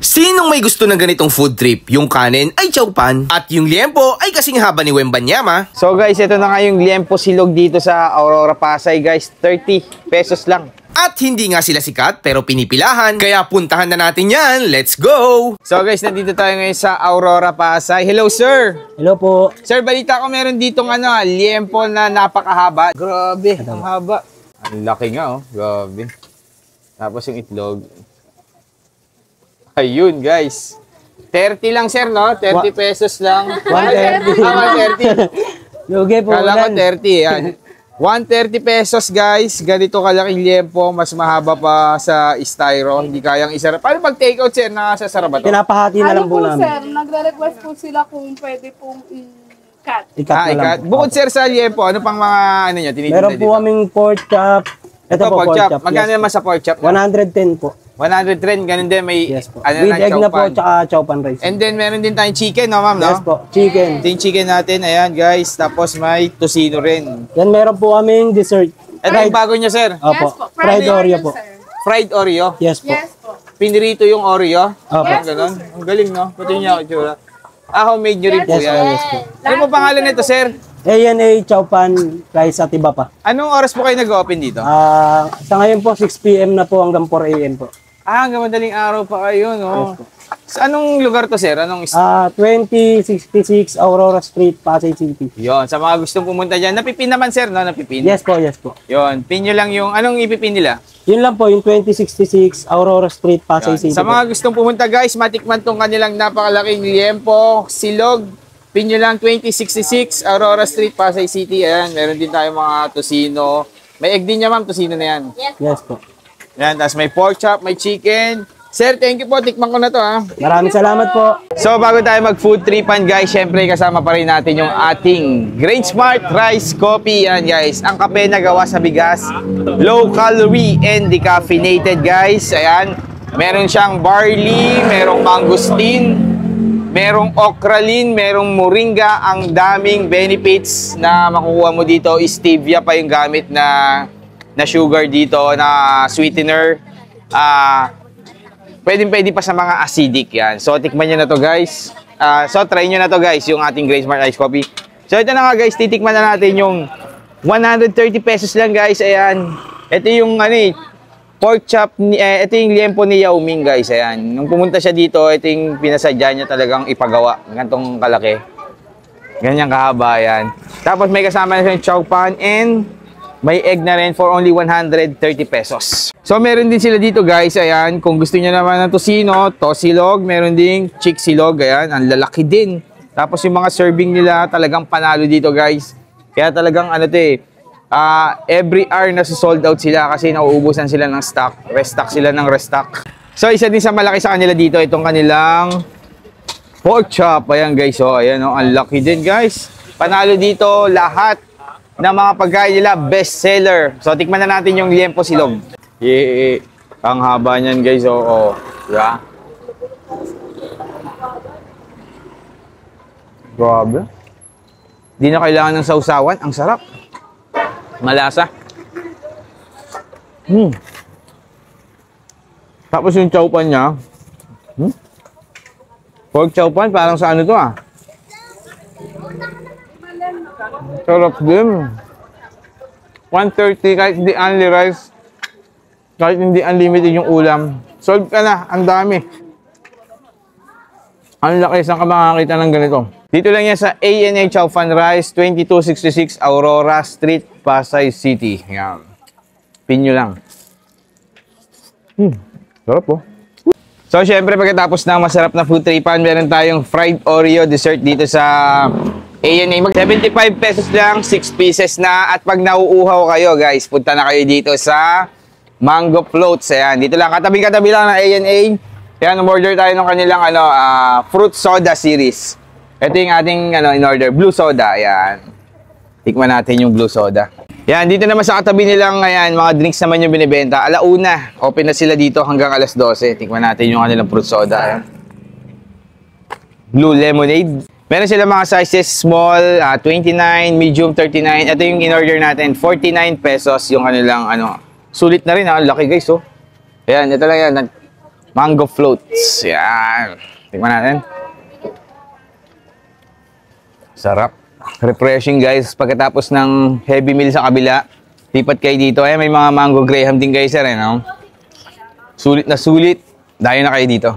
Sinong may gusto ng ganitong food trip? Yung kanin ay chowpan at yung liempo ay kasing haba ni Wembanyama. So guys, ito na nga yung liempo silog dito sa Aurora, Pasay guys. 30 pesos lang. At hindi nga sila sikat pero pinipilahan, kaya puntahan na natin yan. Let's go! So guys, nandito tayo ngayon sa Aurora, Pasay. Hello sir! Hello po. Sir, balita ko meron ditong liempo na napakahaba. Grabe, ang haba. Ang laki nga grabe. Tapos yung itlog. Ayun guys. 30 lang sir, no? 30 pesos lang. 130. 130. Lugi po. Kala ko 30 yan. 130 pesos guys. Ganito kalaking liempo. Mas mahaba pa sa styro. Hindi kayang isarap. Paano pag take out sir? Nakasasarap ba ito? Pinapahati na lang po namin. sir, nagre-request po sila kung pwede pong i-cut. Ikat na lang Ikat. po. Bukod sir sa liempo, ano pang mga nyo? Meron po kaming pork chop. Ito po pork chop. Magkano naman sa pork chop? 110 po. 100 rin. Ganun din. May Yes po. ano With na, egg na po, chowpan. tsaka chowpan rice. And then meron din tayong chicken, no ma'am? No? Yes po, chicken. Ito yung chicken natin. Ayan guys. Tapos may tocino rin. Yan meron po kaming dessert. Ito yung bago nyo sir. Opo. Yes po. Fried Oreo po. sir. Fried Oreo. Yes po. Yes po. Pinirito yung Oreo. Opo. Yes. Ganun. Ang galing, no? Pati niya ako itsura. Homemade nyo rin po Yes, yan. yes po. Ano po pangalan nito, sir? ANA chowpan rice at iba pa. Anong oras po kayo nag-open dito? Sa ngayon po, 6 PM na po hanggang 4 AM po. Hanggang madaling araw pa kayo, no? Sa anong lugar to, sir? Anong 2066 Aurora Street, Pasay City. Yon, sa mga gustong pumunta dyan. Napipin naman, sir, no? Napipin. Yes po, yes po. Yon, pin nyo lang yung, anong ipipin nila? Yun lang po, yung 2066 Aurora Street, Pasay Yan. City. Sa mga gustong pumunta, guys, matikman tong kanilang napakalaking liempo, silog. Pin nyo lang 2066 Aurora Street, Pasay City. Ayan, meron din tayo mga tocino. May egg din niya, ma'am. Tocino na yan. Yes po. Yan, tapos may pork chop, may chicken. Sir, thank you po. Tikman ko na to, ha. Maraming salamat po. So, bago tayo mag-food tripan, guys, syempre kasama pa rin natin yung ating Grain Smart Rice Coffee. Yan, guys. Ang kape na gawa sa bigas. Low calorie and decaffeinated, guys. Ayan. Meron siyang barley, merong mangosteen, merong okralin, merong moringa. Ang daming benefits na makukuha mo dito. Stevia pa yung gamit na sugar dito, na sweetener. Pwede pa sa mga acidic yan. So, tikman nyo na to guys. So, try nyo na to guys, yung ating Grain Smart Ice Coffee. So, ito na nga guys, titikman na natin yung 130 pesos lang guys. Ayan. Ito yung pork chop, ito yung liempo ni Yao Ming guys. Ayan. Nung pumunta siya dito, ito yung pinasadya niya talagang ipagawa. Gantong kalaki. Ganyang kahaba yan. Tapos may kasama na siyang chowpan and may egg na rin for only 130 pesos. So, meron din sila dito guys. Ayan, kung gusto niyo naman ng tocino, tosilog, meron ding chick silog. Ayan, ang lalaki din. Tapos yung mga serving nila talagang panalo dito guys. Kaya talagang every hour na sold out sila kasi nauubusan sila ng stock. Restock sila ng restock. So, isa din sa malaki sa kanila dito, itong kanilang pork chop. Ayan guys, ayan ang laki din guys. Panalo dito lahat na mga pagkain nila, best seller. So, tikman na natin yung liempo silog. Ang haba niyan, guys. Yeah. Grabe. Di na kailangan ng sausawan. Ang sarap. Malasa. Tapos yung chowpan niya. Pork chowpan, parang sa ano to Sarap din. 130 kahit hindi only rice. Kahit hindi unlimited yung ulam. Solve ka na. Ang dami. Ang laki saan ka makakita ng ganito. Dito lang yan sa ANA Chowpan Rice, 2266 Aurora Street, Pasay City. Yan. Pin nyo lang. Sarap po. So, syempre, pagkatapos ng masarap na food tripan, meron tayong fried Oreo dessert dito sa ANA. 75 pesos lang, 6 pieces na. At pag nauuhaw kayo, guys, punta na kayo dito sa Mango Floats. Ayan, dito lang, katabi-katabi lang ng ANA. Ayan, umorder tayo ng kanilang fruit soda series. Ito yung ating in-order, blue soda. Ayan. Tikman natin yung blue soda. Ayan, dito naman sa katabi nilang, ayan, mga drinks naman yung binibenta. Alauna, open na sila dito hanggang alas 12. Tikman natin yung kanilang fruit soda. Ayan. Blue lemonade. Meron sila mga sizes, small, 29, medium, 39. Ito yung in-order natin, 49 pesos yung kanilang, sulit na rin, laki guys, Ayan, ito lang yan. Mango floats. Yan. Tingnan natin. Sarap. Refreshing guys. Pagkatapos ng heavy meal sa kabila, lipat kayo dito. May mga mango graham din guys, no? Sulit na sulit. Dahil na kayo dito.